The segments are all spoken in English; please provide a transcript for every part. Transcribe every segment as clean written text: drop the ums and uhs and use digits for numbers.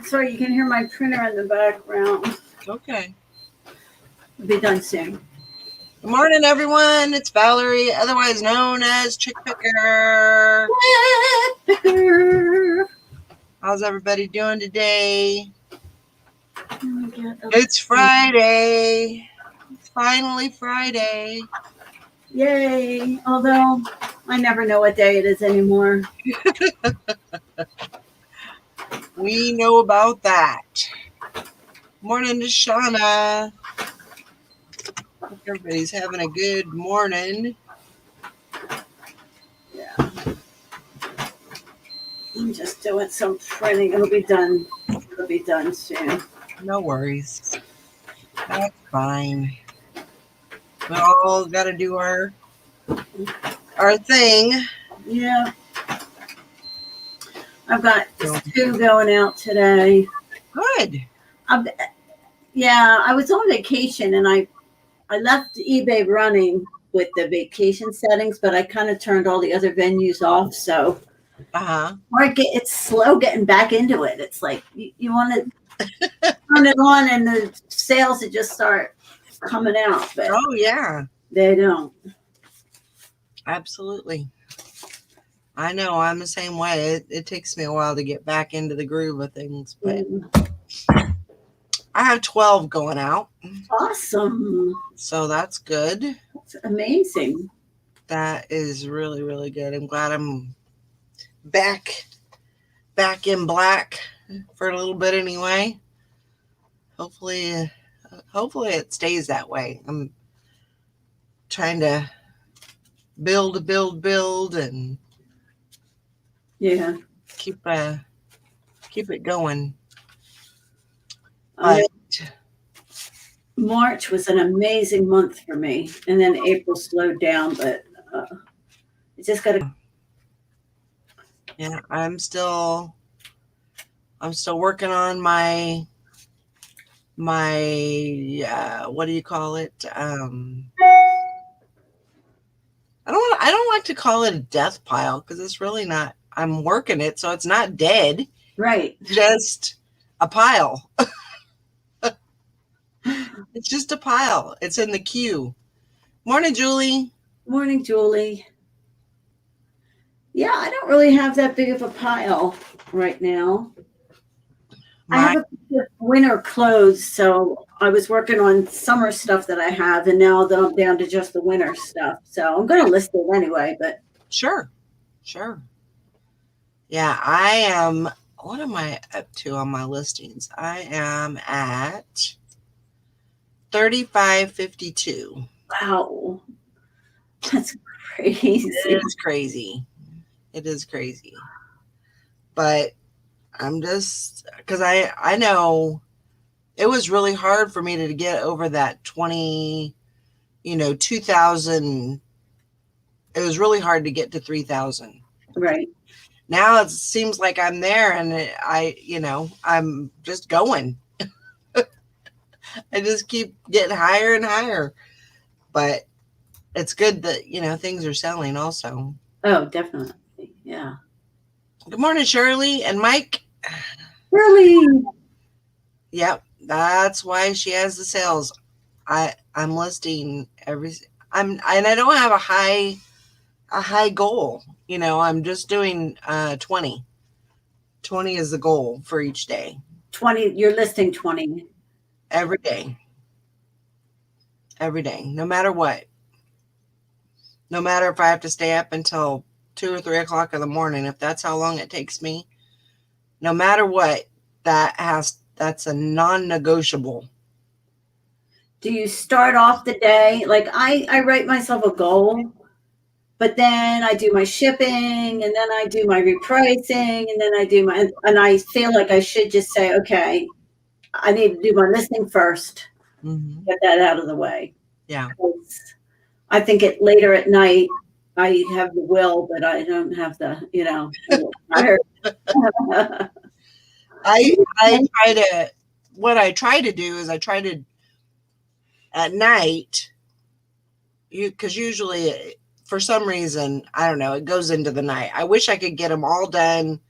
Sorry, you can hear my printer in the background. Okay. It'll be done soon. Good morning, everyone. It's Valerie, otherwise known as Chick Picker. How's everybody doing today? It's Friday. It's finally Friday. Yay. Although I never know what day it is anymore. We know about that. Morning to Shauna. Hope everybody's having a good morning. Yeah. I'm just doing some printing. It'll be done. It'll be done soon. No worries. That's fine. We all got to do our thing. Yeah. I've got 2 going out today. Good. I was on vacation and I left eBay running with the vacation settings, but I kind of turned all the other venues off. So it's slow getting back into it. It's like you want to turn it on and the sales that just start coming out. But oh, yeah. They don't. Absolutely. I know. I'm the same way. It takes me a while to get back into the groove of things, but I have 12 going out. Awesome. So that's good. That's amazing. That is really, really good. I'm glad I'm back in black for a little bit anyway. Hopefully it stays that way. I'm trying to build and keep it going. March was an amazing month for me, and then April slowed down, but it just got to. Yeah, I'm still working on my what do you call it? I don't like to call it a death pile because it's really not. I'm working it, so it's not dead. Right. Just a pile. It's just a pile. It's in the queue. Morning, Julie. Morning, Julie. Yeah, I don't really have that big of a pile right now. I have a winter clothes, so I was working on summer stuff that I have, and now that I'm down to just the winter stuff. So I'm going to list it anyway, but. Sure. Yeah, I am. What am I up to on my listings? I am at 3552. Wow. That's crazy. It is crazy. But I'm just, because I know it was really hard for me to get over that 20, 2,000. It was really hard to get to 3,000. Right. Now it seems like I'm there and I'm just going. I just keep getting higher and higher. But it's good that, things are selling also. Oh, definitely. Yeah. Good morning, Shirley and Mike. Shirley. Yep. That's why she has the sales. I'm listing and I don't have a high goal. I'm just doing 20. 20 is the goal for each day. 20, you're listing 20. Every day. No matter what. No matter if I have to stay up until 2 or 3 o'clock in the morning, if that's how long it takes me, no matter what, that's a non-negotiable. Do you start off the day? Like I write myself a goal, but then I do my shipping and then I do my repricing and then and I feel like I should just say, okay, I need to do my listing first. Mm-hmm. Get that out of the way. Yeah. I think later at night, I have the will, but I don't have the, what I try to do is at night, because usually for some reason, I don't know, it goes into the night. I wish I could get them all done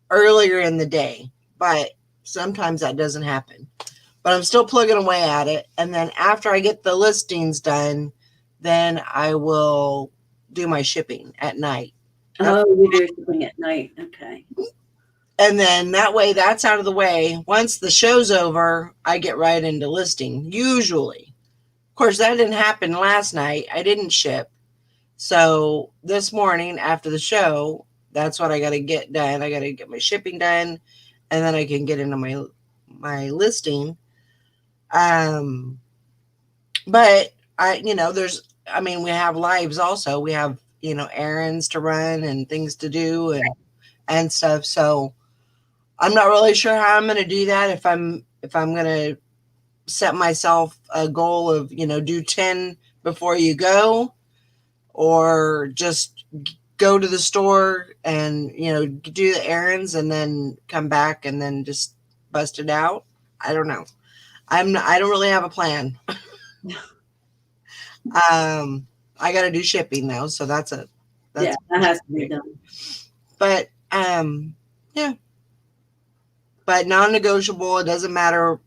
earlier in the day, but sometimes that doesn't happen. But I'm still plugging away at it. And then after I get the listings done, then I will do my shipping at night. Oh, you do shipping at night. Okay. And then that way, that's out of the way. Once the show's over, I get right into listing, usually. Of course, that didn't happen last night. I didn't ship. So this morning after the show, that's what I got to get done. I got to get my shipping done, and then I can get into my listing. But we have lives also. We have, errands to run and things to do and stuff. So I'm not really sure how I'm going to do that. If I'm going to set myself a goal of, do 10 before you go, or just go to the store and, do the errands and then come back and then just bust it out. I don't know. I don't really have a plan. I got to do shipping though. So that has to be done. But, yeah. But non-negotiable. It doesn't matter,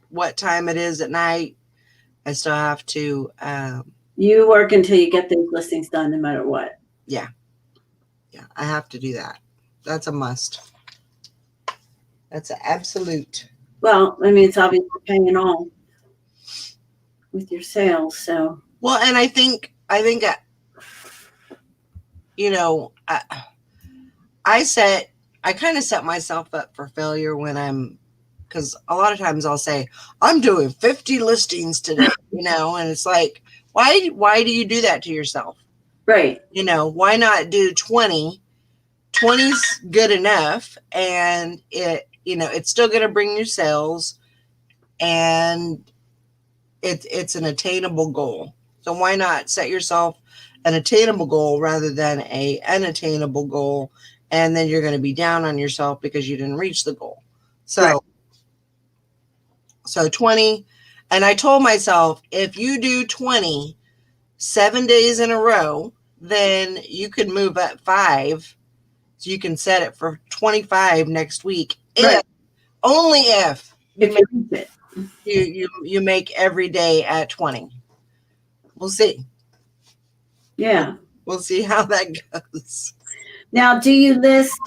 what time it is at night. I still have to. You work until you get those listings done, no matter what. Yeah, I have to do that. That's a must. That's an absolute. Well, it's obviously paying all with your sales. So. Well, and I think. I kind of set myself up for failure because a lot of times I'll say, I'm doing 50 listings today, and it's like, why do you do that to yourself? Right. Why not do 20? 20's good enough, and it's still going to bring you sales, and it's an attainable goal. So why not set yourself an attainable goal rather than an unattainable goal? And then you're going to be down on yourself because you didn't reach the goal. So, right. So 20. And I told myself, if you do 20 7 days in a row, then you could move up 5. So you can set it for 25 next week. Right. Only if you make every day at 20. We'll see. Yeah. We'll see how that goes. Now, do you list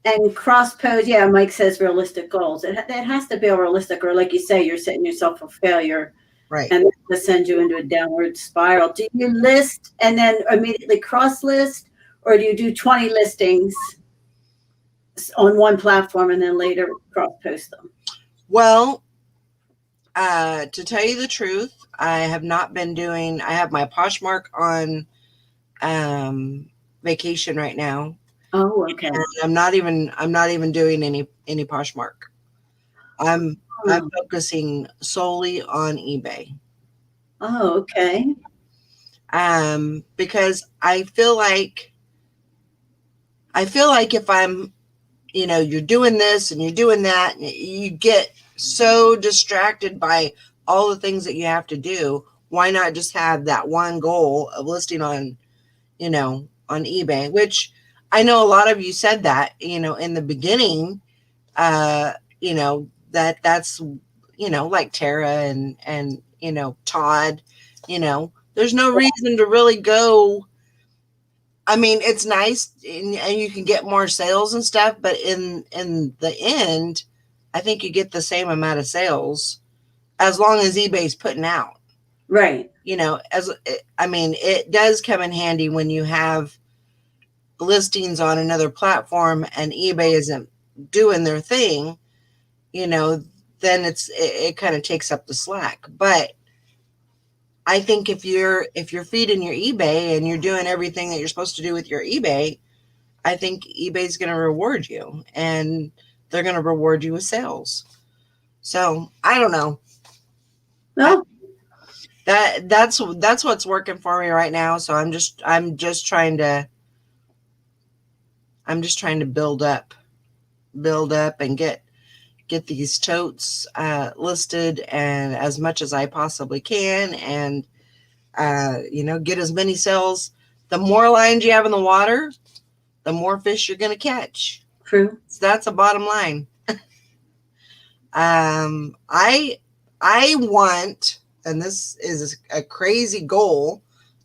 and cross-pose? Yeah, Mike says realistic goals. It has to be realistic, or like you say, you're setting yourself for failure. Right. And to send you into a downward spiral. Do you list and then immediately cross-list, or do you do 20 listings on one platform and then later cross-post them? Well, to tell you the truth, I have not been doing. I have my Poshmark on vacation right now. Oh, okay. And I'm not even doing any Poshmark. I'm focusing solely on eBay. Oh, okay. Because I feel like if I'm, you're doing this and you're doing that, and you get so distracted by all the things that you have to do. Why not just have that one goal of listing on eBay, which I know a lot of you said that, in the beginning, that's, like Tara and Todd, there's no reason to really go. I mean, it's nice and you can get more sales and stuff, but in the end, I think you get the same amount of sales as long as eBay's putting out. Right. It does come in handy when you have listings on another platform and eBay isn't doing their thing, then it kind of takes up the slack. But I think if you're feeding your eBay and you're doing everything that you're supposed to do with your eBay, I think eBay's going to reward you, and they're going to reward you with sales. So I don't know. No. That's what's working for me right now. So I'm just trying to build up and get these totes listed and as much as I possibly can, and get as many sales. The more lines you have in the water, the more fish you're going to catch. True. So that's a bottom line. I want, and this is a crazy goal,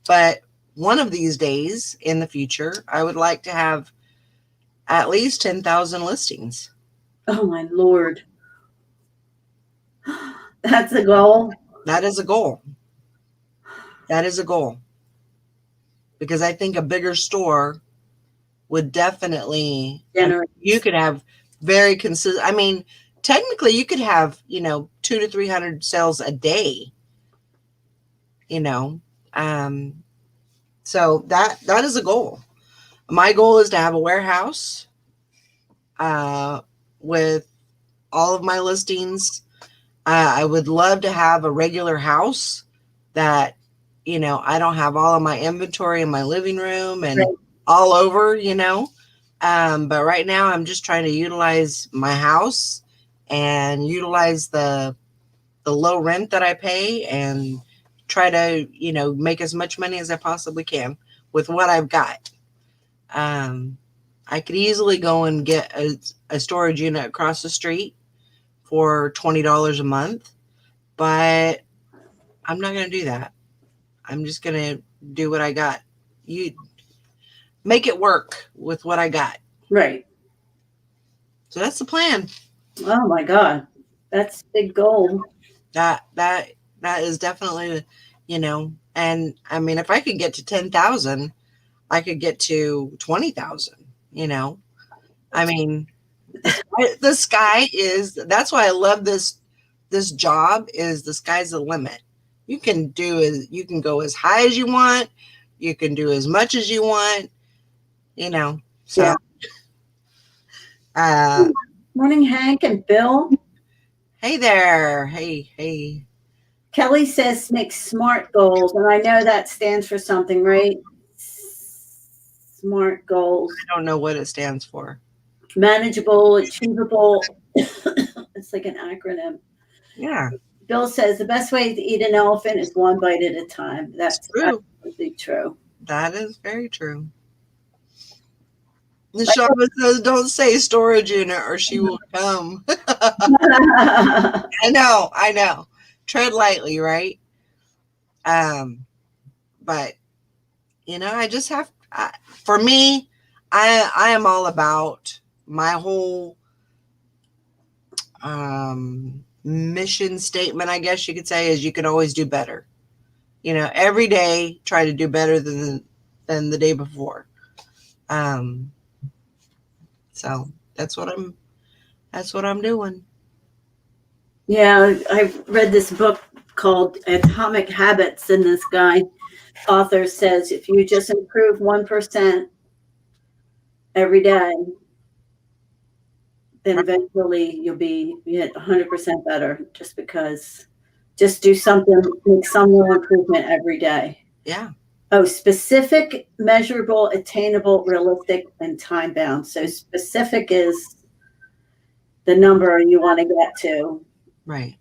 but one of these days in the future, I would like to have at least 10,000 listings. Oh my Lord. That's a goal. That is a goal. That is a goal. Because I think a bigger store would definitely, you could have very consistent. I mean, technically you could have, 200 to 300 sales a day, so that is a goal. My goal is to have a warehouse with all of my listings. I would love to have a regular house that, I don't have all of my inventory in my living room and all over, but right now I'm just trying to utilize my house and utilize the low rent that I pay and try to, make as much money as I possibly can with what I've got. I could easily go and get a storage unit across the street for $20 a month, but I'm not going to do that. I'm just going to do what I got. You make it work with what I got. Right. So that's the plan. Oh my God. That's a big goal. That is definitely, and I mean, if I could get to 10,000, I could get to 20,000, I mean, the sky is, that's why I love this job, is the sky's the limit. You can go as high as you want. You can do as much as you want, so. Yeah. Morning, Hank and Bill. Hey there. Hey. Kelly says make SMART goals, and I know that stands for something, right? SMART goals. I don't know what it stands for. Manageable, achievable. It's like an acronym. Yeah. Bill says the best way to eat an elephant is one bite at a time. That's true. Absolutely true. That is very true. The shaman says, don't say storage unit or she will come. I know. Tread lightly, right? But, I just have, for me, I am all about my whole mission statement, I guess you could say, is you can always do better. Every day, try to do better than the day before. So that's what I'm doing. Yeah, I read this book called Atomic Habits, and this author says if you just improve 1% every day, then eventually you'll be 100% better, just do something, make some little improvement every day. Yeah. Oh, specific, measurable, attainable, realistic, and time bound. So specific is the number you want to get to. Right.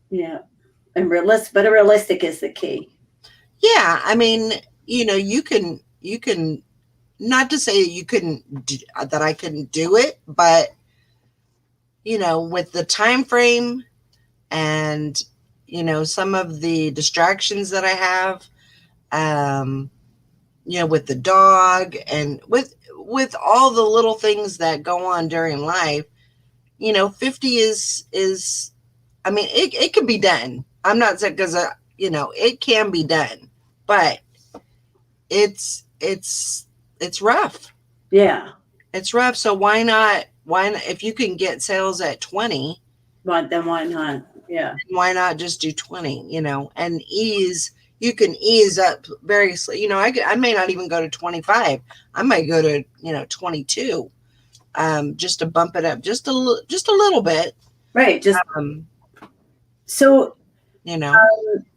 Yeah. And realistic is the key. Yeah. I mean, you can, not to say that I couldn't do it, but, with the time frame and, some of the distractions that I have, with the dog and with all the little things that go on during life, 50 is, I mean, it can be done. I'm not saying, because, it can be done, but it's rough. Yeah. It's rough. So why not, if you can get sales at 20, then why not? Yeah. Why not just do 20, and you can ease up very, I may not even go to 25. I might go to, 22, just to bump it up just a little bit. Right. Just, so,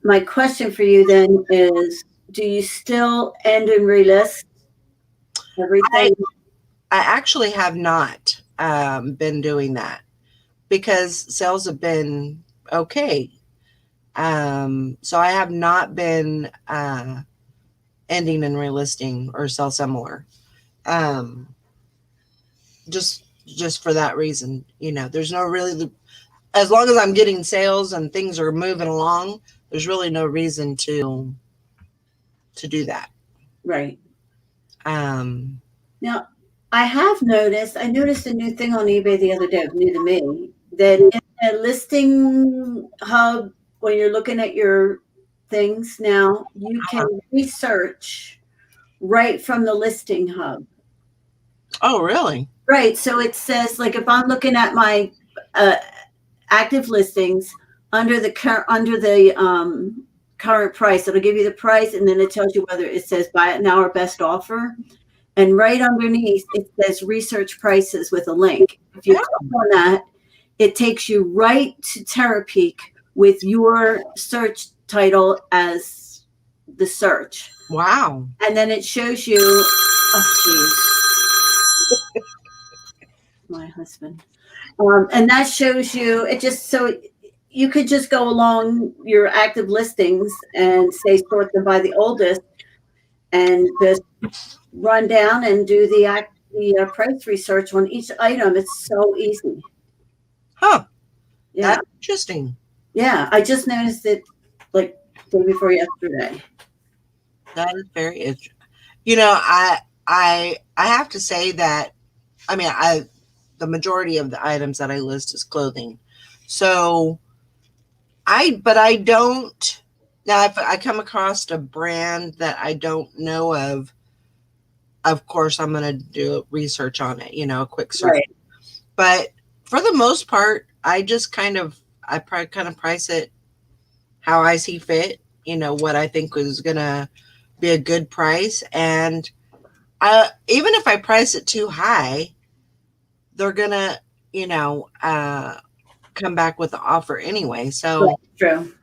my question for you then is, do you still end and relist everything? I actually have not been doing that because sales have been okay. So I have not been ending and relisting or sell similar. Just just for that reason. There's no really, as long as I'm getting sales and things are moving along, there's really no reason to do that. Right. Um, Now, I noticed a new thing on eBay the other day, new to me, that in a listing hub, when you're looking at your things now, you can research right from the listing hub. oh, really? Right. So it says, like, if I'm looking at my active listings under the current price, it'll give you the price, and then it tells you whether it says buy it now or best offer. And right underneath, it says research prices with a link. If you click on that, it takes you right to Terapeak with your search title as the search. Wow. And then it shows you, oh, geez. My husband. And that shows you, it just, so you could just go along your active listings and say sort them by the oldest and just run down and do the price research on each item. It's so easy. Huh. Yeah. That's interesting. Yeah. I just noticed it like day before yesterday. That is very interesting. I have to say that, the majority of the items that I list is clothing. So but I don't, now if I come across a brand that I don't know of course I'm going to do research on it, a quick search. Right. But for the most part, I just I probably kind of price it how I see fit, what I think is going to be a good price. And even if I price it too high, they're going to, come back with the offer anyway. So true.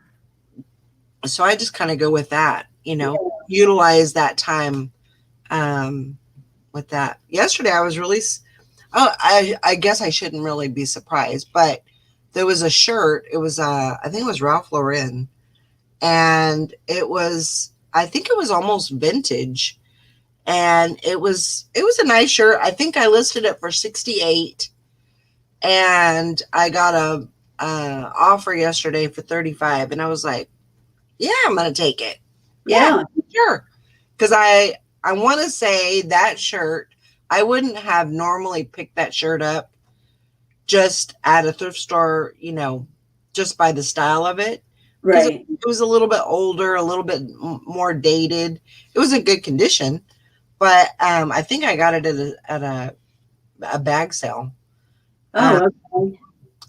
So I just kind of go with that, utilize that time with that. Yesterday I was really, I guess I shouldn't really be surprised, but there was a shirt. It was, I think it was Ralph Lauren, and I think it was almost vintage, and it was a nice shirt. I think I listed it for 68, and I got a offer yesterday for 35, and I was like, yeah, I'm gonna take it. Yeah, sure. Because I want to say that shirt, I wouldn't have normally picked that shirt up just at a thrift store, just by the style of it. Right. It was a little bit older, a little bit more dated. It was in good condition, but I think I got it at a bag sale. Oh, okay.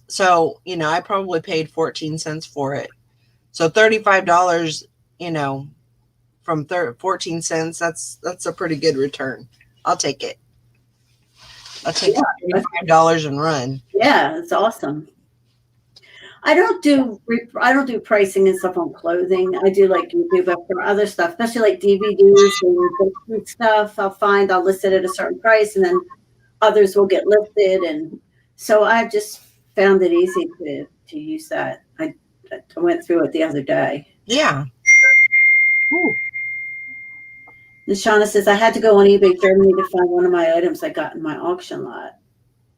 So, I probably paid 14 cents for it. So $35, from 14 cents, that's a pretty good return. I'll take it. I'll take $35 and run. Yeah, it's awesome. I don't do pricing and stuff on clothing. I do like YouTube, but for other stuff, especially like DVDs and stuff, I'll list it at a certain price, and then others will get listed. And so I've just found it easy to use that. I went through it the other day. Yeah. Ooh. And Shauna says, I had to go on eBay Germany to find one of my items I got in my auction lot.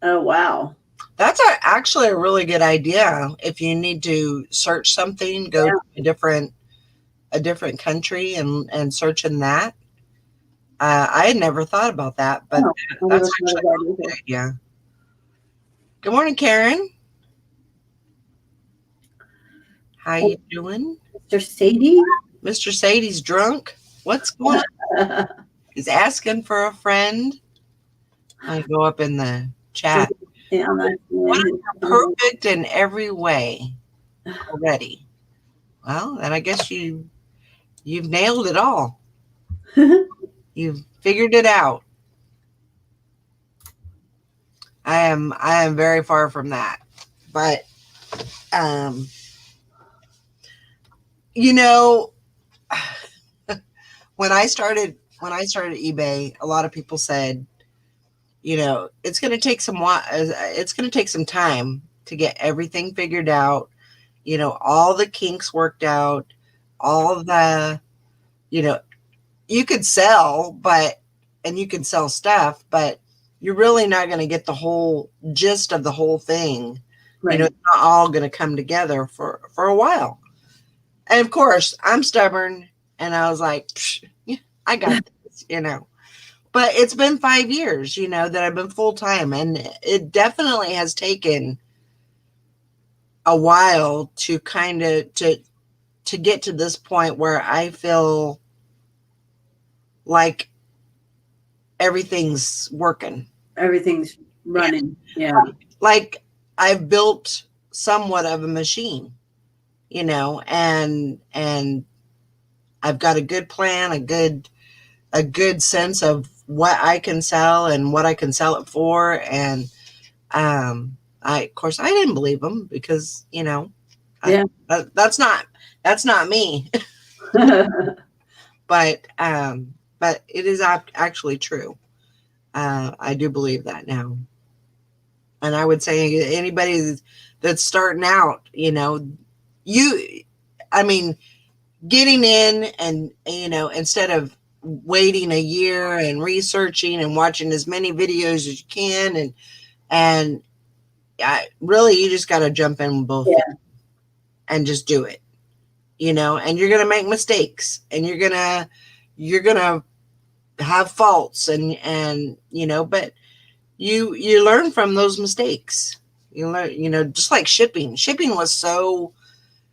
Oh, wow. That's actually a really good idea. If you need to search something, go to a different country and search in that. I had never thought about that, but that's actually a really good idea. Good morning, Karen. How you doing? Mr. Sadie? Mr. Sadie's drunk. What's going on? He's asking for a friend. I go up in the chat. Yeah, perfect in every way already. Well, then I guess you've nailed it all. You've figured it out. I am very far from that. But when I started eBay, a lot of people said, it's going to take some time to get everything figured out, all the kinks worked out, all of the, you could sell, and you can sell stuff, but you're really not going to get the whole gist of the whole thing. Right. You know, it's not all going to come together for a while. And of course, I'm stubborn, and I was like, yeah, I got this, you know. But it's been 5 years, you know, that I've been full time, and it definitely has taken a while to kind of to get to this point where I feel like everything's working. Everything's running. Yeah. Like I've built somewhat of a machine, you know, and I've got a good plan, a good sense of what I can sell and what I can sell it for. And of course I didn't believe them because, you know, yeah, that's not me. But it is actually true. I do believe that now. And I would say anybody that's starting out, you know, getting in and, you know, instead of waiting a year and researching and watching as many videos as you can, and really, you just got to jump in both and just do it, you know, and you're going to make mistakes, and you're going to have faults, and, you know, but you learn from those mistakes. You learn, you know, just like shipping was so,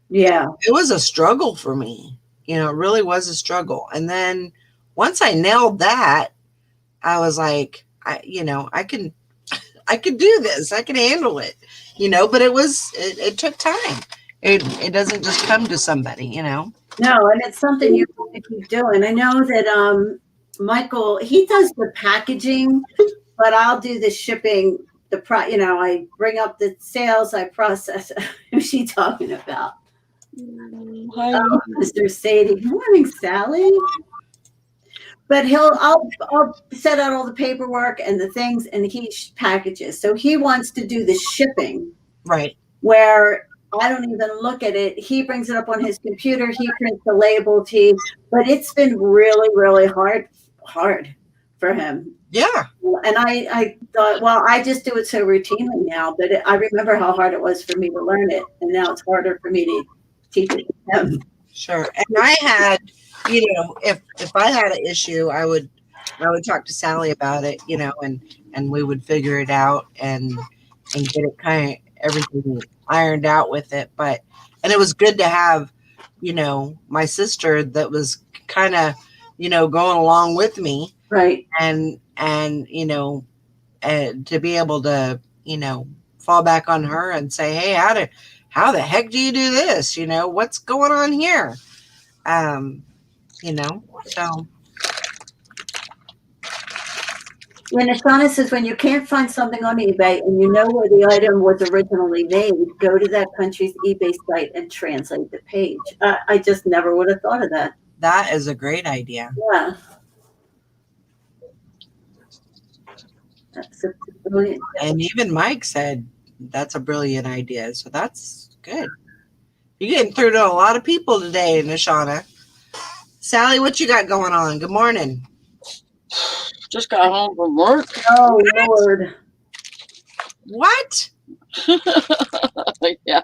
it was a struggle for me, you know, it really was a struggle. And then once I nailed that, I was like, I can do this. I can handle it, you know, but it took time. It doesn't just come to somebody, you know? No. And it's something you have to keep doing. I know that, Michael, he does the packaging, but I'll do the shipping, you know, I bring up the sales, I process. Who's she talking about? Hi. Oh, Mr. Sadie. Good morning, Sally. But I'll set out all the paperwork and the things, and he packages. So he wants to do the shipping, right? Where I don't even look at it. He brings it up on his computer. He prints the labels. But it's been really, really hard for him. Yeah. And I thought, well, I just do it so routinely now. But I remember how hard it was for me to learn it, and now it's harder for me to teach it to him. Sure. And I had, you know, if I had an issue, I would talk to Sally about it, you know, and we would figure it out and get it kind of everything ironed out with it. And it was good to have, you know, my sister that was kind of, you know, going along with me. Right. And, you know, to be able to, you know, fall back on her and say, hey, how the heck do you do this? You know, what's going on here? You know, so. When Ashana says, when you can't find something on eBay and you know where the item was originally made, go to that country's eBay site and translate the page. I just never would have thought of that. That is a great idea. Yeah. That's a brilliant. And even Mike said that's a brilliant idea. So that's good. You're getting through to a lot of people today, Nishana. Sally, what you got going on? Good morning. Just got home from work. Oh, Lord. What? Yeah.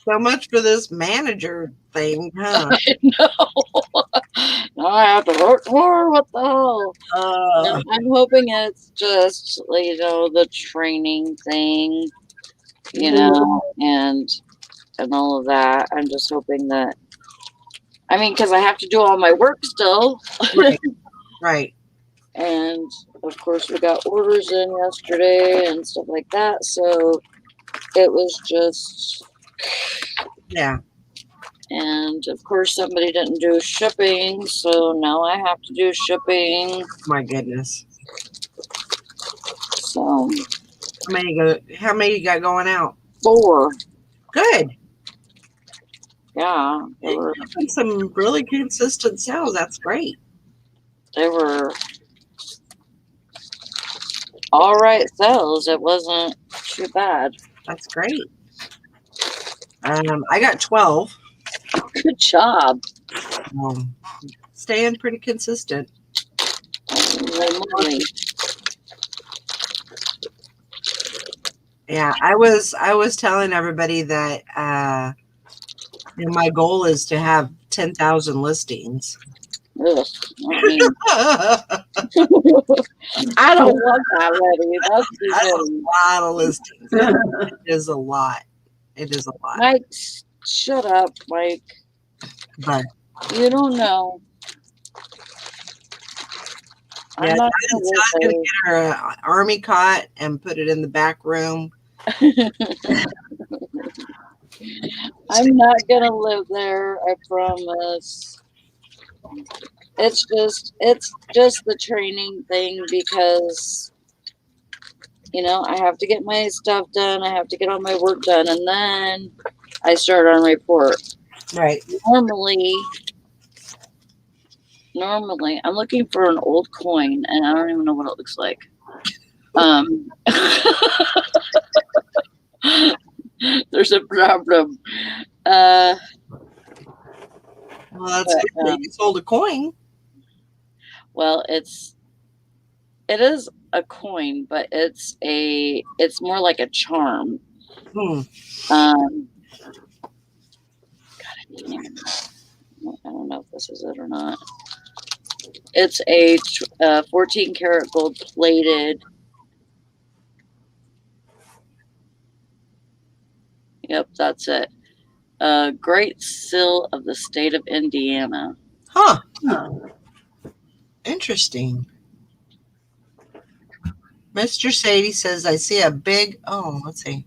So much for this manager thing, huh? I know. Now I have to work more. What the hell? I'm hoping it's just, you know, the training thing, you know, and all of that. I'm just hoping that, I mean, because I have to do all my work still. Right. Right. And of course, we got orders in yesterday and stuff like that. So it was just, yeah. And of course, somebody didn't do shipping, so now I have to do shipping. My goodness. So how many you got going out? 4. Good. Yeah, They were some really consistent sales. That's great. They were all right sales. It wasn't too bad. That's great. I got 12. Good job. Staying pretty consistent. Holy moly. Yeah, I was telling everybody that my goal is to have 10,000 listings. Ugh, not me. I don't want that many. That's too That's a many. lot of listings. It is a lot. It is a lot. Mike, shut up, Mike. But You don't know. yeah, I'm not Don's gonna get her an army cot and put it in the back room. I'm not gonna live there. I promise. It's just the training thing because I have to get my stuff done. I have to get all my work done, and then I start on report. Right. Normally, I'm looking for an old coin, and I don't even know what it looks like. There's a problem. Well, that's good that you sold a coin. Well, it is a coin, but it's more like a charm. God, I don't know if this is it or not. It's a 14 karat gold plated. Yep, that's it. Great Seal of the state of Indiana. Huh. Interesting. Mr. Sadie says, I see a big, let's see.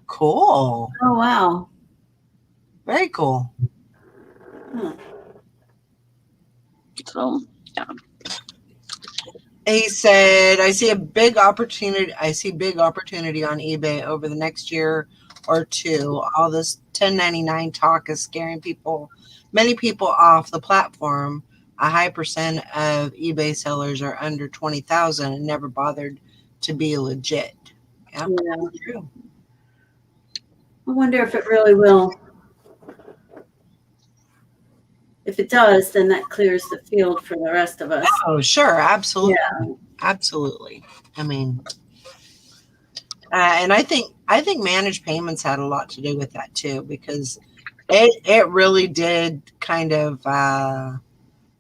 Cool. Oh, wow. Very cool. So, yeah. He said, I see big opportunity on eBay over the next year or two. All this 1099 talk is scaring many people off the platform. A high percent of eBay sellers are under 20,000 and never bothered to be legit. Yep, Yeah. that's true. I wonder if it really will. If it does, then that clears the field for the rest of us. Oh, sure. Absolutely. Yeah. Absolutely. I mean, and I think managed payments had a lot to do with that too, because it really did kind of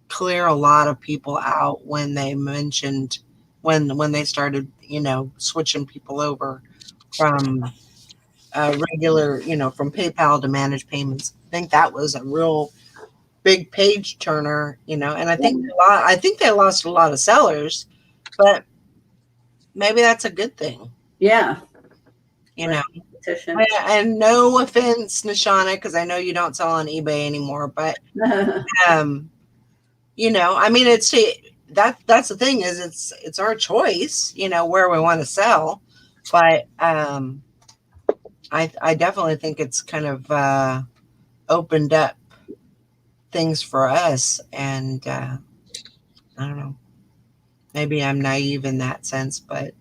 clear a lot of people out when they mentioned when they started, switching people over from regular, from PayPal to managed payments. I think that was a real big page turner, and I think they lost a lot of sellers, but maybe that's a good thing. Yeah. And no offense, Nishana, because I know you don't sell on eBay anymore, but I mean, that's the thing is it's our choice, where we want to sell, but I definitely think it's kind of opened up things for us, and I don't know, maybe I'm naive in that sense, but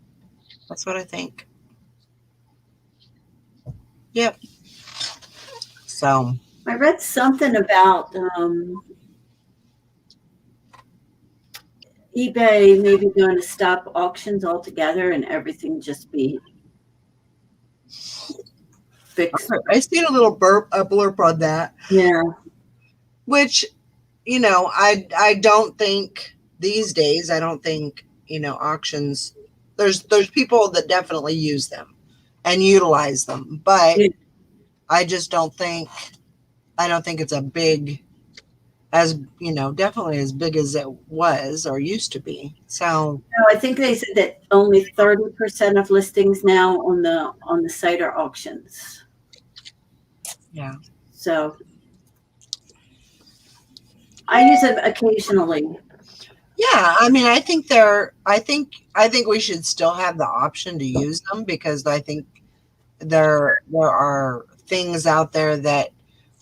that's what I think. Yep. So I read something about eBay maybe going to stop auctions altogether and everything just be fixed. I seen a little blurb on that. Yeah. Which, I don't think these days, auctions, there's people that definitely use them and utilize them, but I just don't think it's a big, definitely as big as it was or used to be. So no, I think they said that only 30% of listings now on the site are auctions. Yeah. So I use it occasionally. Yeah, I mean, I think we should still have the option to use them, because I think there are things out there that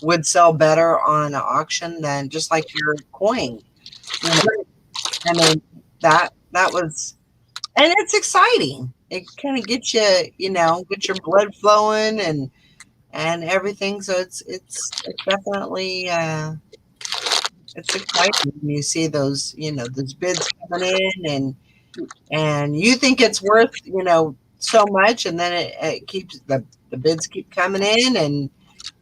would sell better on an auction than just like your coin. I mean, that was, and it's exciting. It kind of gets you, get your blood flowing and everything. So it's definitely it's exciting when you see those, those bids coming in, and you think it's worth, so much, and then it keeps the bids keep coming in, and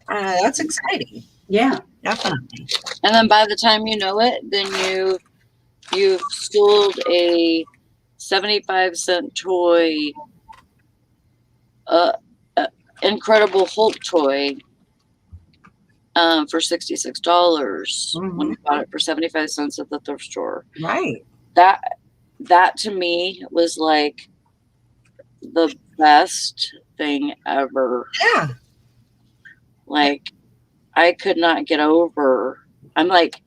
that's exciting. Yeah. Definitely. And then by the time you know it, then you've sold a 75-cent toy, Incredible Hulk toy, for $66 when you bought it for 75 cents at the thrift store. Right. That to me was like the best thing ever. Yeah. Like, I could not get over. I'm like,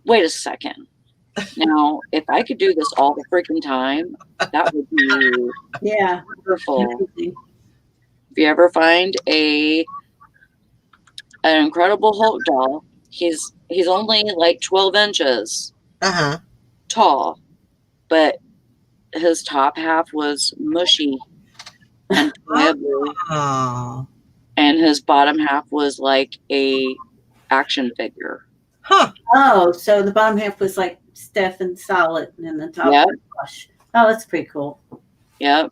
wait a second. Now, if I could do this all the freaking time, that would be wonderful. If you ever find an Incredible Hulk doll, he's only like 12 inches tall, but his top half was mushy and pliable, and his bottom half was like a action figure. Oh, so the bottom half was like stiff and solid, and the top was plush. Oh, that's pretty cool. Yep.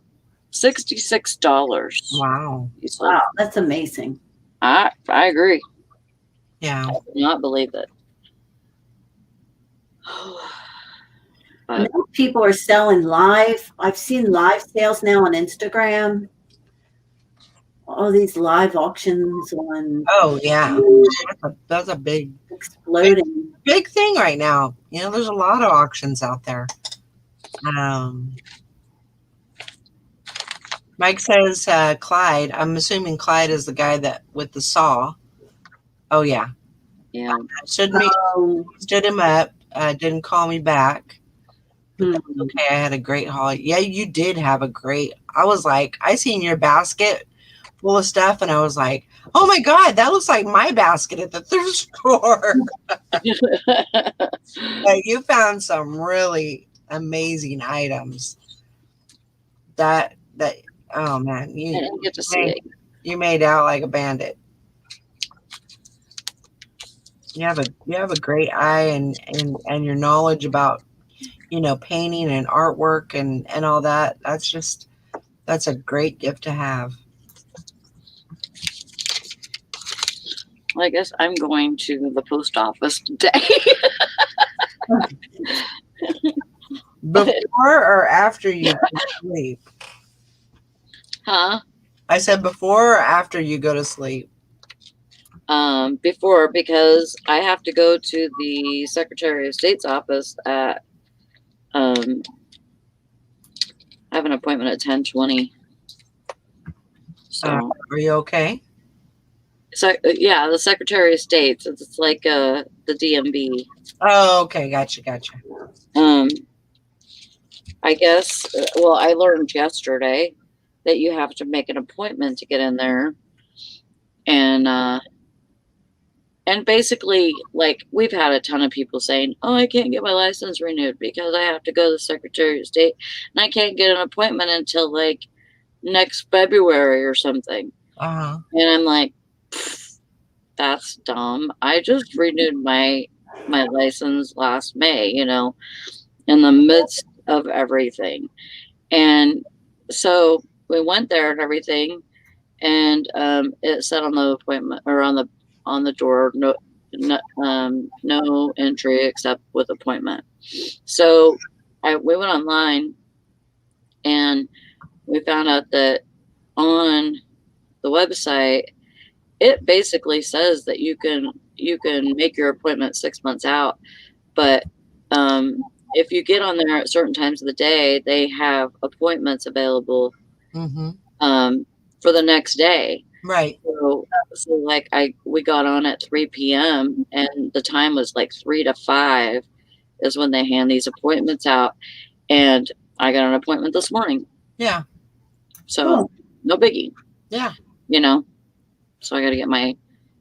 $66. Wow. Wow, that's amazing. I agree. Yeah. I cannot believe it. Now people are selling live. I've seen live sales now on Instagram. All these live auctions on. Oh yeah, that's a big exploding big thing right now. You know, there's a lot of auctions out there. Mike says Clyde. I'm assuming Clyde is the guy that with the saw. Oh yeah. Yeah. Stood him up. Didn't call me back. Okay, I had a great haul. Yeah, you did have a great. I was like, I seen your basket full of stuff, and I was like, oh my God, that looks like my basket at the thrift store. Like, you found some really amazing items. That oh man, I didn't get to see it. You made out like a bandit. You have a great eye and your knowledge about, you know, painting and artwork and all that. That's a great gift to have. Well, I guess I'm going to the post office today. Before or after you go to sleep? Huh? I said before or after you go to sleep? Before, because I have to go to the Secretary of State's office at I have an appointment at 10:20. So are you okay? So yeah, the Secretary of State. It's like the DMV. Oh, okay, gotcha. I guess. Well, I learned yesterday that you have to make an appointment to get in there, and basically, like, we've had a ton of people saying, "Oh, I can't get my license renewed because I have to go to the Secretary of State, and I can't get an appointment until like next February or something." And I'm like, that's dumb. I just renewed my license last May, you know, in the midst of everything. And so we went there and everything, and it said on the appointment or on the door, no entry except with appointment. So we went online and we found out that on the website, it basically says that you can make your appointment 6 months out, but if you get on there at certain times of the day, they have appointments available for the next day. Right. So like we got on at 3 p.m. and the time was like 3 to 5 is when they hand these appointments out, and I got an appointment this morning. Yeah. So no biggie. Yeah. You know. So I got to get my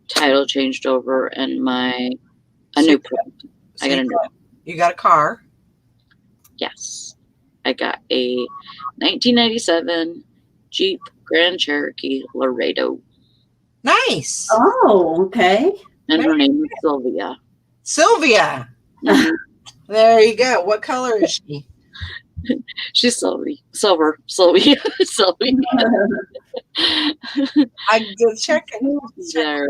title changed over and a new plate. So you got a car? Yes. I got a 1997 Jeep Grand Cherokee Laredo. Nice. Oh, okay. And her name is Sylvia. Sylvia. There you go. What color is she? She's Sylvie. Sylvie. Sylvie. I did check it. There.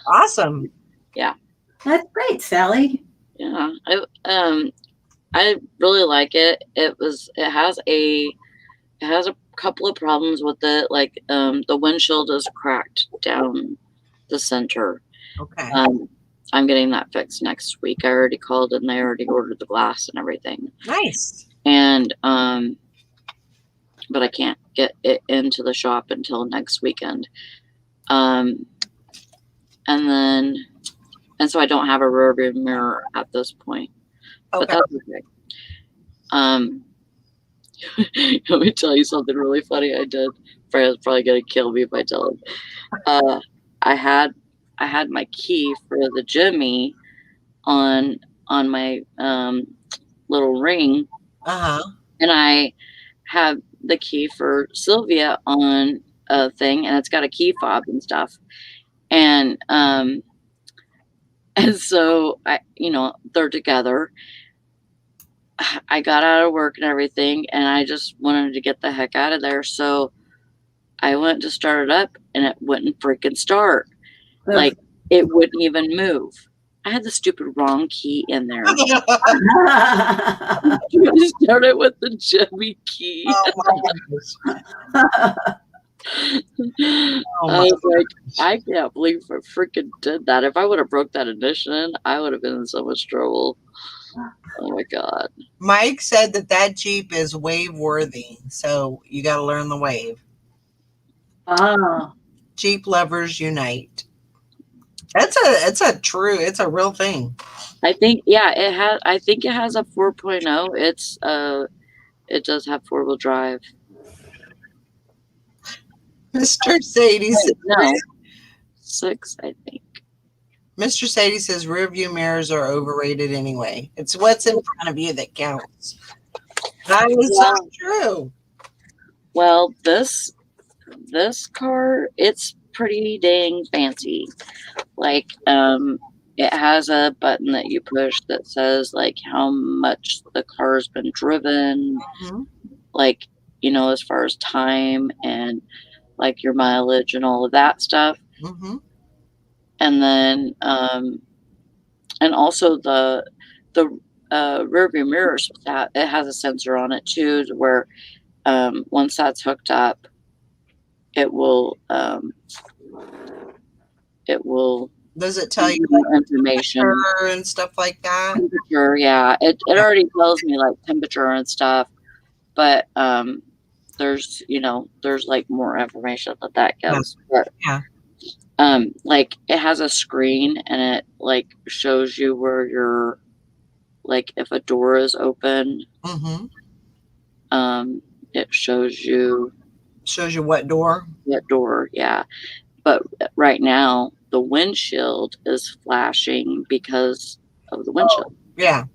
Awesome. Yeah. That's great, Sally. Yeah. I really like it. It has a couple of problems with it. Like the windshield is cracked down the center. Okay. I'm getting that fixed next week. I already called and they already ordered the glass and everything. Nice. And but I can't get it into the shop until next weekend. And so I don't have a rear view mirror at this point. Okay. But that's okay. Let me tell you something really funny I did. Fred's probably gonna kill me if I tell him. I had my key for the Jimmy on my little ring. And I have the key for Sylvia on a thing, and it's got a key fob and stuff. And so they're together. I got out of work and everything, and I just wanted to get the heck out of there. So I went to start it up, and it wouldn't freaking start. Like, it wouldn't even move. I had the stupid wrong key in there. I started with the Jimmy key. Oh my goodness. I was like, I can't believe I freaking did that. If I would have broke that ignition, I would have been in so much trouble. Oh my God. Mike said that Jeep is wave worthy, so you got to learn the wave. Oh. Jeep lovers unite. It's a real thing. I think it has a 4.0. It does have 4-wheel drive. Mr. Sadie says, no, 6, I think. Mr. Sadie says rear view mirrors are overrated anyway. It's what's in front of you that counts. That is so true. Well, this car, it's pretty dang fancy. Like, it has a button that you push that says like how much the car's been driven, like, as far as time and like your mileage and all of that stuff. And then, and also the rear view mirrors, it has a sensor on it too, where once that's hooked up, it will does it tell you like information and stuff like that? Temperature, yeah. It already tells me like temperature and stuff, but there's like more information that goes. But, like it has a screen and it like shows you where you're, like if a door is open. It shows you what door? What door, yeah. But right now the windshield is flashing because of the windshield. Yeah.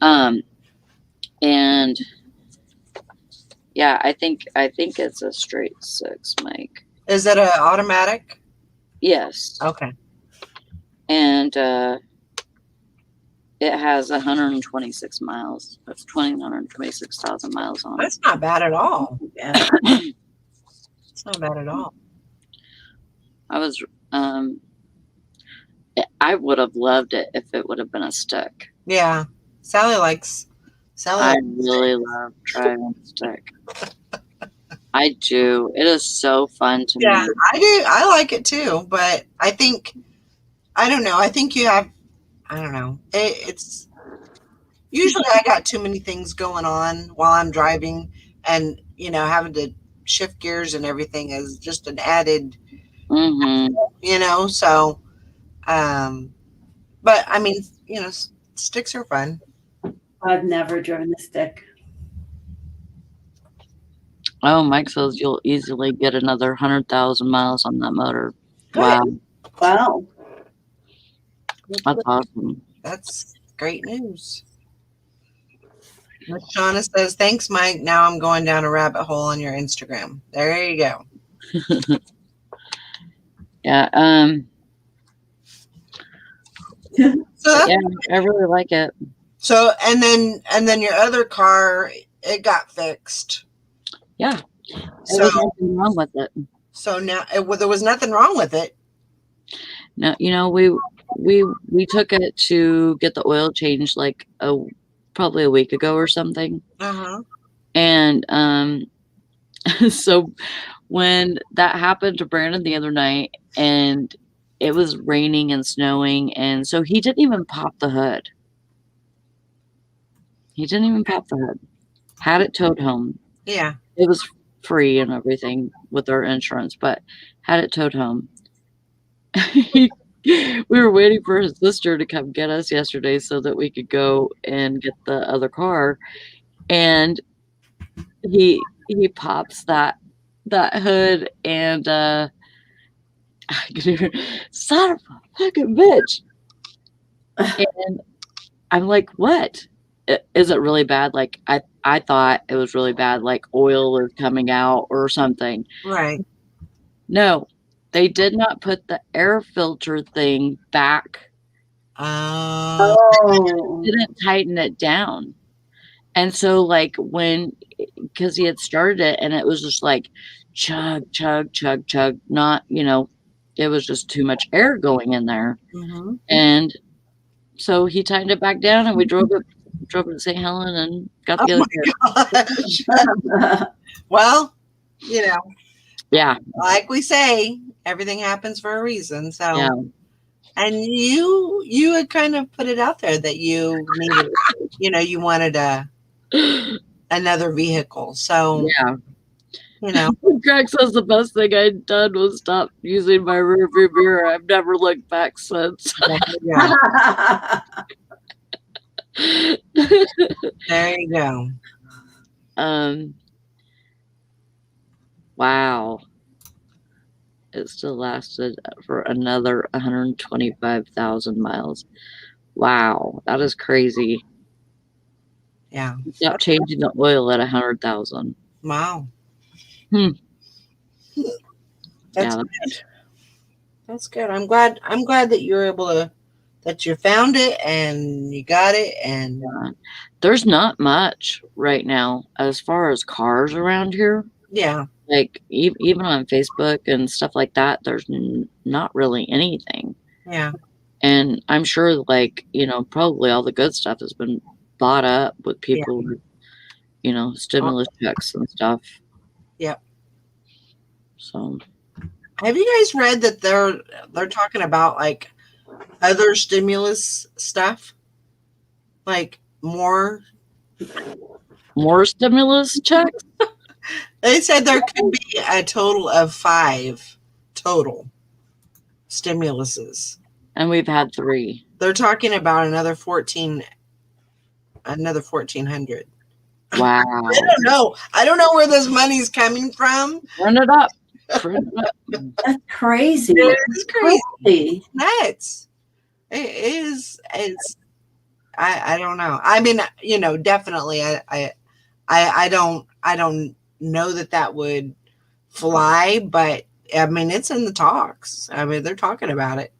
And yeah, I think it's a straight 6, Mike. Is it an automatic? Yes. Okay. And it has 126 miles. That's 126,000 miles on it. That's not bad at all. It's not bad at all. I would have loved it if it would have been a stick. Yeah. Sally I really love driving a stick. I do. It is so fun to me. Yeah, I do. I like it too, but I think you have, I don't know. It's usually I got too many things going on while I'm driving, and having to shift gears and everything is just an added, so, but I mean, sticks are fun. I've never driven a stick. Oh, Mike says you'll easily get another 100,000 miles on that motor. Good. Wow. That's awesome. That's great news. Miss Shauna says, thanks, Mike. Now I'm going down a rabbit hole on your Instagram. There you go. Yeah. So yeah, I really like it. So and then your other car, it got fixed. Yeah. So There was nothing wrong with it. So now there was nothing wrong with it. No, we took it to get the oil changed like probably a week ago or something. And so when that happened to Brandon the other night, and it was raining and snowing, and so he didn't even pop the hood. He didn't even pop the hood. Had it towed home. Yeah. It was free and everything with our insurance, but had it towed home. We were waiting for his sister to come get us yesterday so that we could go and get the other car. And he pops that hood, and son of a fucking bitch. And I'm like, what? Is it really bad? Like I thought it was really bad, like oil is coming out or something. Right. No, they did not put the air filter thing back. Didn't tighten it down. And so like because he had started it and it was just like chug, chug, chug, chug, not, it was just too much air going in there. And so he tightened it back down, and we drove it to St. Helen and got the other. Well, yeah, like we say, everything happens for a reason. So, yeah. And you had kind of put it out there that you needed, you wanted another vehicle. So, yeah. Greg says the best thing I'd done was stop using my rearview mirror. I've never looked back since. There you go. Wow. It still lasted for another 125,000 miles. Wow, that is crazy. Yeah. Stop changing the oil at 100,000. Wow. That's good. That's good. I'm glad that you were able that you found it and you got it. And there's not much right now as far as cars around here. Yeah. Like even on Facebook and stuff like that, there's not really anything. Yeah. And I'm sure probably all the good stuff has been bought up with people with, stimulus checks and stuff. Yep. So have you guys read that they're talking about like other stimulus stuff? Like more stimulus checks? They said there could be a total of 5 total stimuluses. And we've had 3. They're talking about another 1,400. Wow. I don't know where this money's coming from. Run it up. That's crazy. It's crazy. Nuts. It is. I don't know. I mean, definitely I don't know that would fly, but I mean, it's in the talks. I mean, they're talking about it.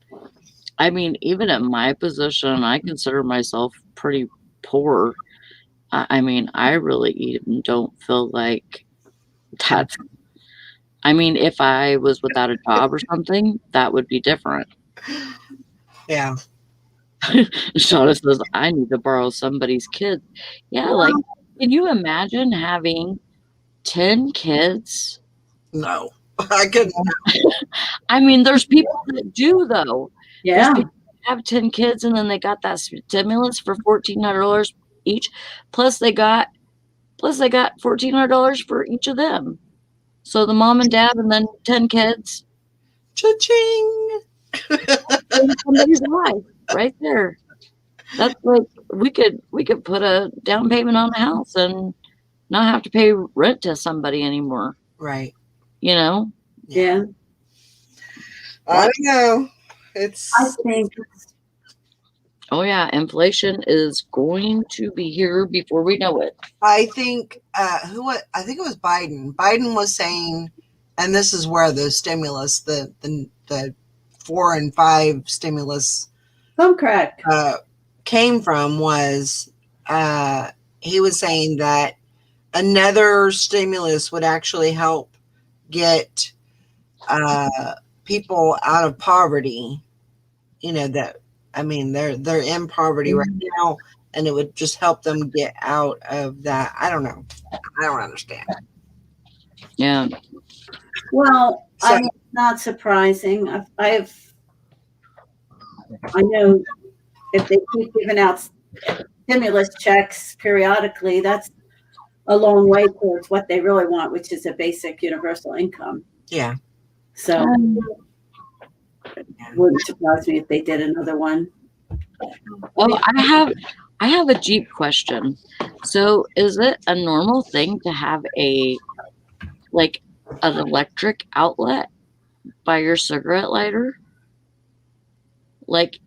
I mean, even at my position, I consider myself pretty poor. I mean, I really even don't feel like that's. I mean, if I was without a job or something, that would be different. Yeah. Shauna says, I need to borrow somebody's kid. Yeah, like, can you imagine having 10 kids? No, I couldn't. I mean, there's people that do, though. Yeah. Have 10 kids, and then they got that stimulus for $1,400 each. Plus they got $1,400 for each of them. So the mom and dad, and then 10 kids. Cha-ching! Somebody's life right there. That's like we could put a down payment on a house and not have to pay rent to somebody anymore. Right. Yeah. I don't know. I think. Oh yeah, inflation is going to be here before we know it. I think I think it was Biden. Biden was saying, and this is where the stimulus, the 4 and 5 stimulus, correct, came from, was he was saying that another stimulus would actually help get people out of poverty. You know, that, I mean, they're in poverty right now, and it would just help them get out of that. I don't know. I don't understand. Yeah. Well, So- I mean, it's not surprising. I know if they keep giving out stimulus checks periodically, that's a long way towards what they really want, which is a basic universal income. Yeah. So it wouldn't surprise me if they did another one. Well, I have a Jeep question. So, is it a normal thing to have an electric outlet by your cigarette lighter? Like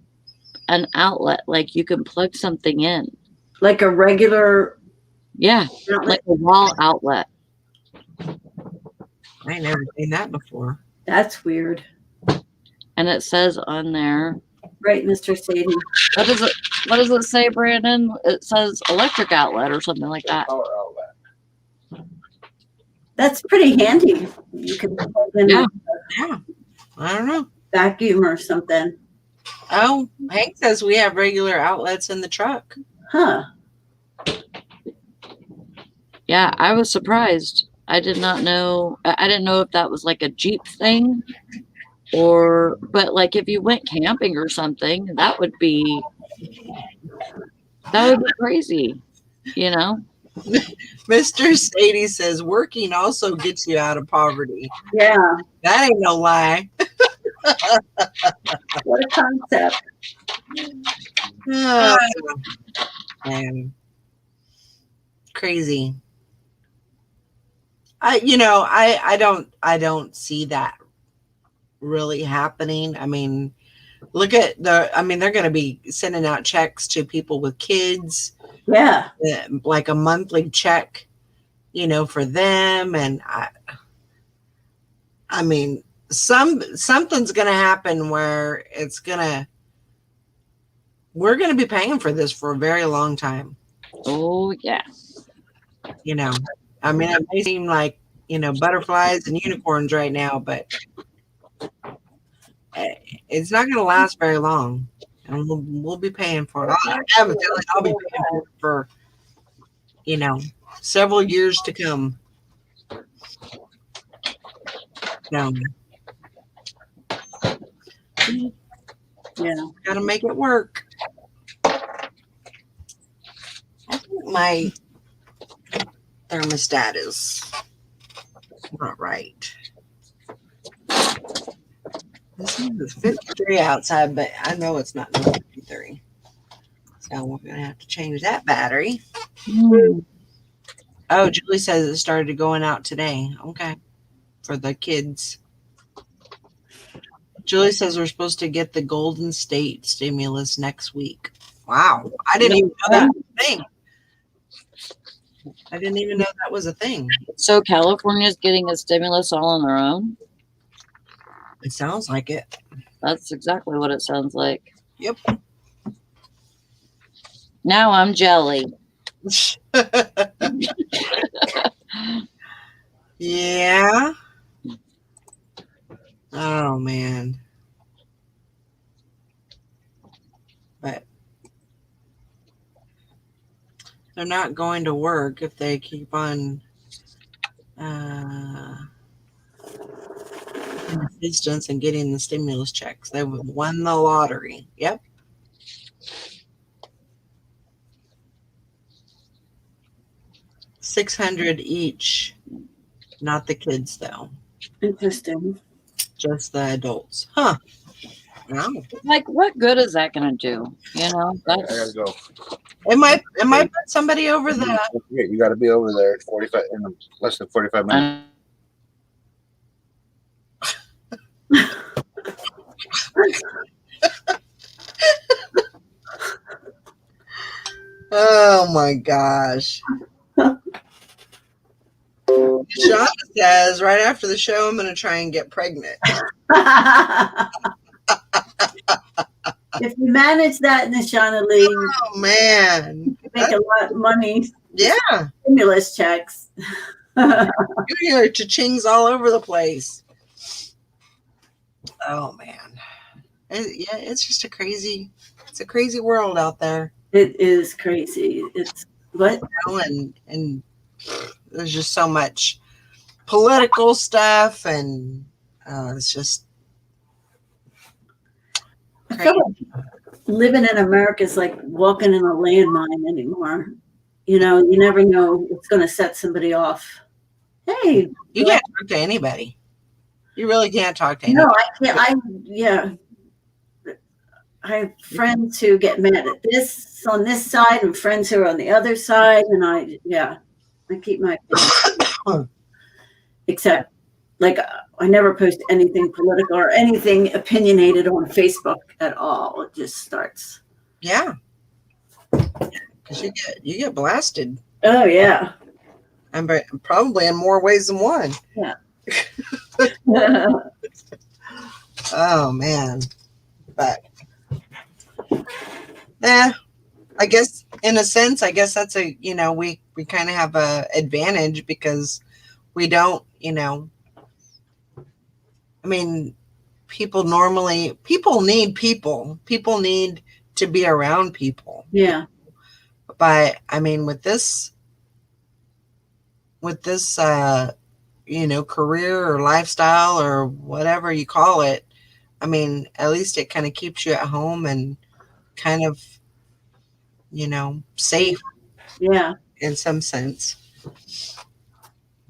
an outlet, like you can plug something in. Like a regular Yeah, outlet? like a wall outlet. I ain't never seen that before. That's weird. And it says on there, Right, Mr. Sadie? what does it say, Brandon? It says electric outlet or something like that. Power outlet. That's pretty handy. You can plug in Yeah. Yeah. I don't know. a vacuum or something. Oh, Hank says we have regular outlets in the truck. Huh. Yeah, I was surprised. I did not know. I didn't know if that was like a Jeep thing but like if you went camping or something, that would be crazy, you know? Mr. Sadie says working also gets you out of poverty. Yeah. That ain't no lie. What a concept. Oh, man. Crazy. I don't see that really happening. I mean, look at they're going to be sending out checks to people with kids, Yeah. like a monthly check, for them. And I mean, something's going to happen where we're going to be paying for this for a very long time. Oh yeah. I mean, it may seem like, butterflies and unicorns right now, but it's not going to last very long, and we'll be paying for it. I have a feeling I'll be paying for several years to come. No. Yeah. Got to make it work. I think my thermostat is not right. This is 53 outside, but I know it's not 53. So we're going to have to change that battery. Oh, Julie says it started going out today. Okay. For the kids. Julie says we're supposed to get the Golden State stimulus next week. Wow. I didn't even know that was a thing. I didn't even know that was a thing. So California's getting a stimulus all on their own? It sounds like it. That's exactly what it sounds like. Yep. Now I'm jelly. Yeah. Oh man. But they're not going to work if they keep on assistance and getting the stimulus checks. They won the lottery. Yep. $600 each. Not the kids though. Interesting. Just the adults. Huh. Wow. Like, what good is that going to do? I gotta go. It might put somebody over the. You got to be over there at 45 in less than 45 minutes. Oh my gosh. Shauna says right after the show, I'm going to try and get pregnant. If you manage that, Nishana Lee, Oh man. make a lot of money. Yeah. Stimulus checks. You hear cha-chings all over the place. Oh man. Yeah, it's just it's a crazy world out there. It is crazy. It's what? And there's just so much political stuff, and it's just I feel like living in America is like walking in a landmine anymore. You know, you never know what's going to set somebody off. Hey, you can't talk to anybody. You really can't talk to anybody. No, I can't. I have friends who get mad at this on this side and friends who are on the other side. And I keep my opinion. Except, like, I never post anything political or anything opinionated on Facebook at all. It just starts. Yeah. Because you get blasted. Oh, yeah. And probably in more ways than one. Yeah. Oh, man. But, I guess in a sense, that's we kind of have a advantage because we don't, I mean, people need people. People need to be around people. Yeah. But I mean, with this, career or lifestyle or whatever you call it, I mean, at least it kind of keeps you at home and kind of, safe. Yeah. In some sense.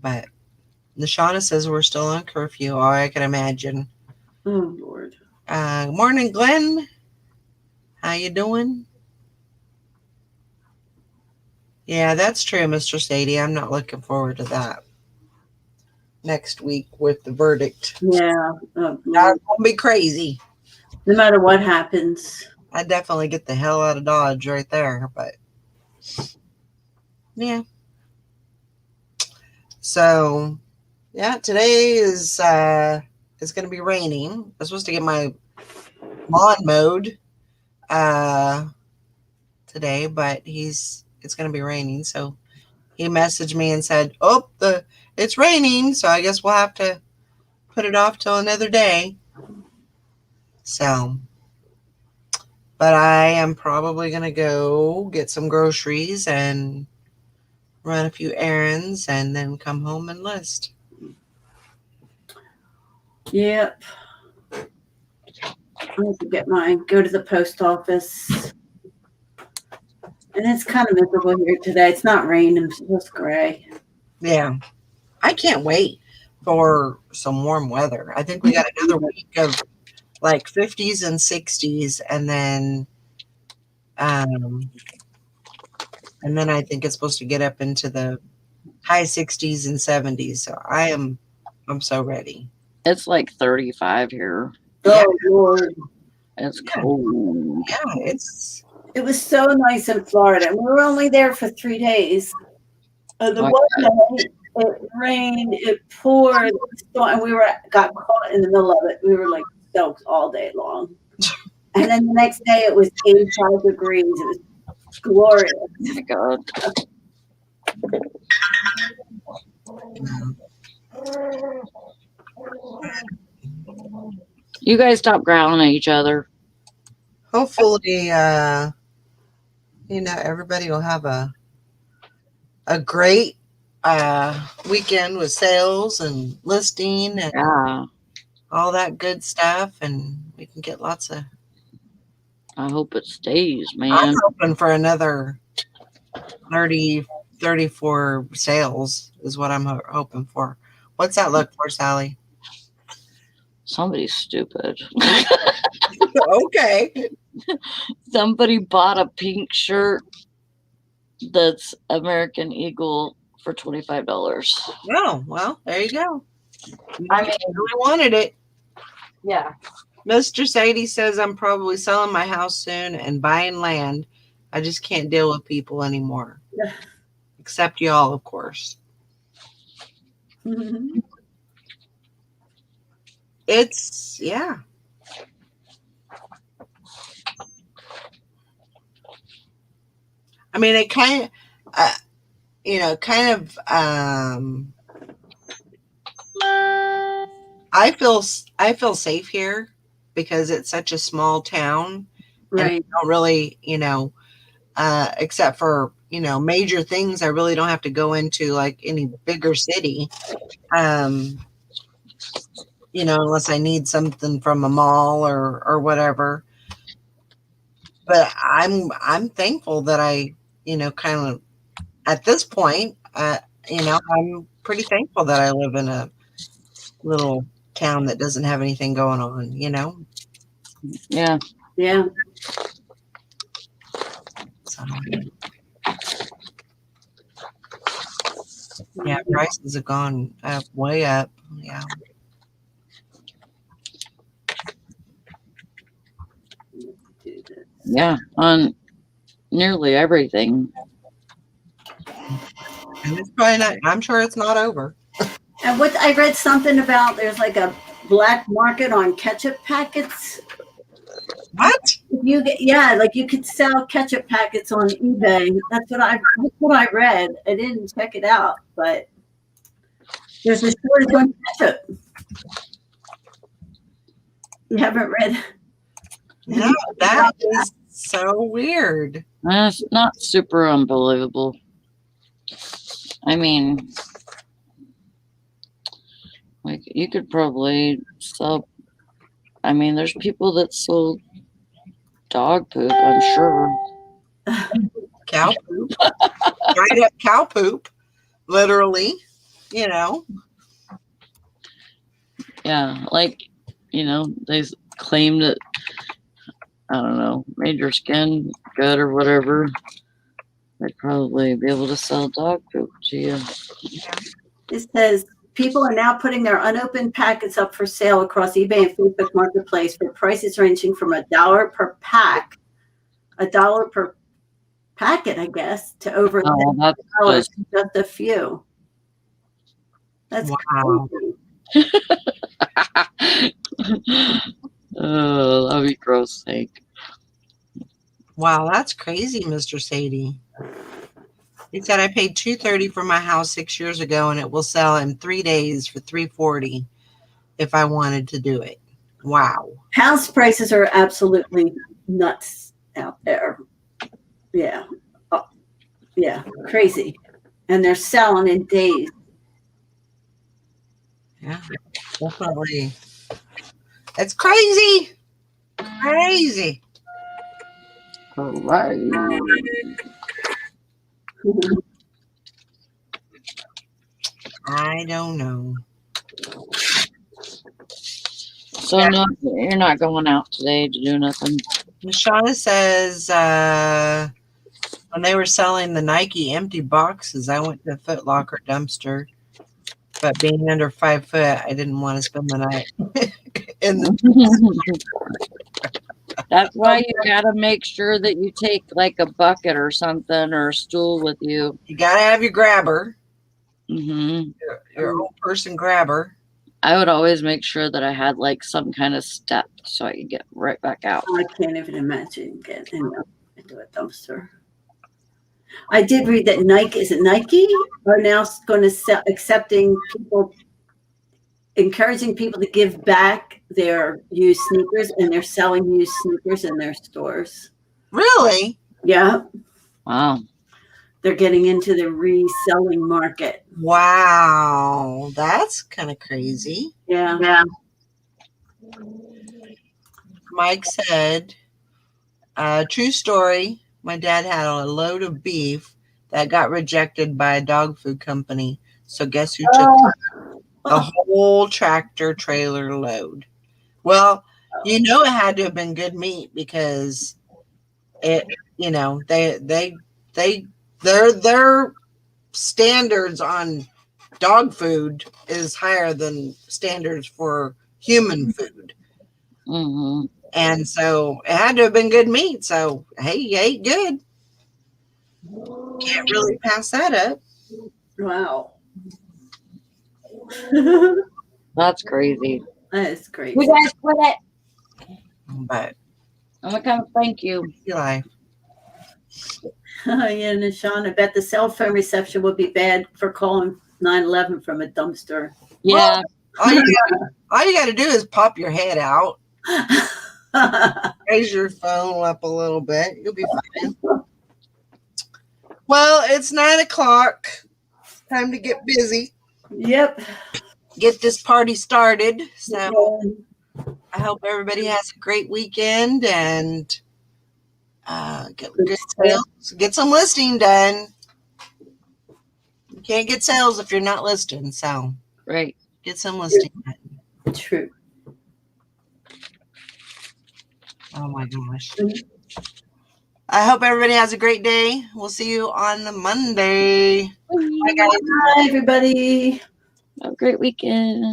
But Nashana says we're still on curfew. Oh, I can imagine. Oh, Lord. Morning, Glenn. How you doing? Yeah, that's true, Mr. Sadie. I'm not looking forward to that. Next week with the verdict. Yeah. That's going to be crazy. No matter what happens. I definitely get the hell out of Dodge right there, but yeah. So, yeah, today is it's going to be raining. I'm supposed to get my lawn mowed today, but it's going to be raining. So he messaged me and said, "Oh, it's raining, so I guess we'll have to put it off till another day." So, but I am probably going to go get some groceries and run a few errands and then come home and list. Yep. I need to get mine. Go to the post office. And it's kind of miserable here today. It's not raining. It's just gray. Yeah. I can't wait for some warm weather. I think we got another week of like 50s and 60s, and then I think it's supposed to get up into the high 60s and 70s. So I'm so ready. It's like 35 here. Oh, Lord. It's cold. Yeah, it was so nice in Florida. We were only there for 3 days. The one night, it rained, it poured, and we got caught in the middle of it. We were like soaked all day long. And then the next day, it was 85 degrees. It was glorious. Oh my God. You guys stop growling at each other. Hopefully, everybody will have a great weekend with sales and listing and all that good stuff, and we can get lots of. I hope it stays, man. I'm hoping for another 30, 34 sales is what I'm hoping for. What's that look for, Sally? Somebody's stupid. Okay. Somebody bought a pink shirt that's American Eagle for $25. Oh, well, there you go. I mean, I really wanted it. Yeah. Mr. Sadie says I'm probably selling my house soon and buying land. I just can't deal with people anymore. Except y'all, of course. Mm-hmm. It's, yeah. I mean, it kind of, I feel safe here because it's such a small town, and I Right. don't really, except for major things, I really don't have to go into like any bigger city, unless I need something from a mall or whatever. But I'm thankful that I, kind of at this point, I'm pretty thankful that I live in a little town that doesn't have anything going on, Yeah. Yeah. So, yeah, prices have gone way up. Yeah. Yeah. On nearly everything. And it's probably not, I'm sure it's not over. And what I read something about, there's like a black market on ketchup packets. What? You get, yeah, like you could sell ketchup packets on eBay. That's what I read. I didn't check it out, but there's a shortage on ketchup. You haven't read? No, that is so weird. That's not super unbelievable. I mean, like you could probably sell. I mean, there's people that sold dog poop, I'm sure. Cow poop. Dried up cow poop. Literally, Yeah, like, they claim that, I don't know, made your skin good or whatever. They'd probably be able to sell dog poop to you. It says people are now putting their unopened packets up for sale across eBay and Facebook Marketplace for prices ranging from $1 per pack, $1 per packet, I guess, to over Oh, $10 that's just a few. That's wow. crazy. Oh, that'd be gross, Hank. Wow, that's crazy, Mr. Sadie. He said I paid $230 for my house 6 years ago, and it will sell in 3 days for $340 if I wanted to do it. Wow. House prices are absolutely nuts out there. Yeah. Oh, yeah. Crazy. And they're selling in days. Yeah, definitely. It's crazy. Crazy. All right. I don't know. So no, you're not going out today to do nothing. Shauna says when they were selling the Nike empty boxes, I went to the Foot Locker dumpster. But being under 5 foot, I didn't want to spend the night in the. That's why you gotta make sure that you take like a bucket or something or a stool with you. You gotta have your grabber, Mm-hmm. your old person grabber. I would always make sure that I had like some kind of step so I could get right back out. I can't even imagine getting into a dumpster. I did read that Nike are now going to sell, encouraging people to give back their used sneakers, and they're selling used sneakers in their stores. Really? Yeah. Wow. They're getting into the reselling market. Wow, that's kind of crazy. Yeah. Yeah. Mike said, true story. My dad had a load of beef that got rejected by a dog food company. So guess who took a whole tractor trailer load? Well, it had to have been good meat because it, their standards on dog food is higher than standards for human food. Mm-hmm. And so it had to have been good meat. So, hey, you ate good. Can't really pass that up. Wow. That's crazy. That is crazy. You guys quit it. But I'm gonna come thank you. life. Yeah, and Sean, I bet the cell phone reception would be bad for calling 911 from a dumpster. Yeah. All you got to do is pop your head out, raise your phone up a little bit. You'll be fine. Well, it's 9:00. Time to get busy. Yep. Get this party started. So I hope everybody has a great weekend and get sales. Get some listing done. You can't get sales if you're not listing. So Right. get some listing done. True. Oh my gosh. I hope everybody has a great day. We'll see you on the Monday. Bye, guys. Bye, everybody. Have a great weekend.